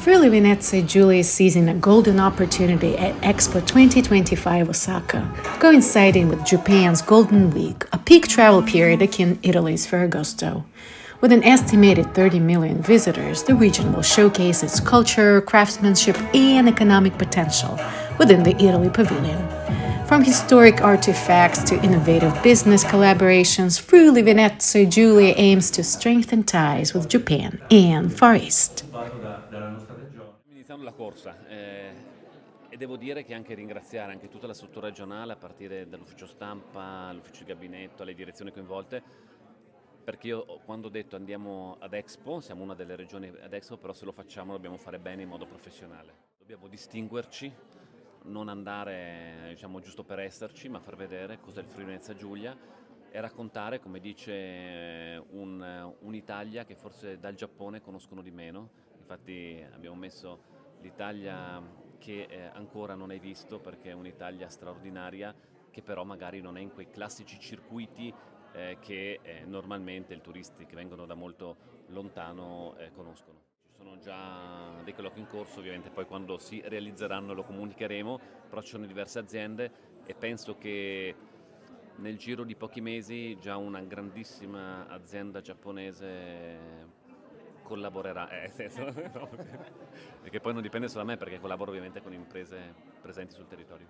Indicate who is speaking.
Speaker 1: Friuli Venezia Giulia is seizing a golden opportunity at Expo 2025 Osaka, coinciding with Japan's Golden Week, a peak travel period akin Italy's Ferragosto. With an estimated 30 million visitors, the region will showcase its culture, craftsmanship, and economic potential within the Italy Pavilion. From historic artifacts to innovative business collaborations, Friuli Venezia Giulia aims to strengthen ties with Japan and Far East.
Speaker 2: Iniziando la corsa e devo dire che anche ringraziare anche tutta la struttura regionale a partire dall'ufficio stampa, l'ufficio di gabinetto, alle direzioni coinvolte, perché io quando ho detto andiamo ad Expo, siamo una delle regioni ad Expo, però se lo facciamo dobbiamo fare bene in modo professionale. Dobbiamo distinguerci, non andare diciamo giusto per esserci, ma far vedere cos'è il Friuli Venezia Giulia e raccontare, come dice, un'Italia che forse dal Giappone conoscono di meno. Infatti abbiamo messo l'Italia che ancora non hai visto perché è un'Italia straordinaria che però magari non è in quei classici circuiti che normalmente i turisti che vengono da molto lontano conoscono. Ci sono già dei colloqui in corso, ovviamente poi quando si realizzeranno lo comunicheremo, però ci sono diverse aziende e penso che nel giro di pochi mesi già una grandissima azienda giapponese collaborerà, nel senso, no, perché poi non dipende solo da me perché collaboro ovviamente con imprese presenti sul territorio.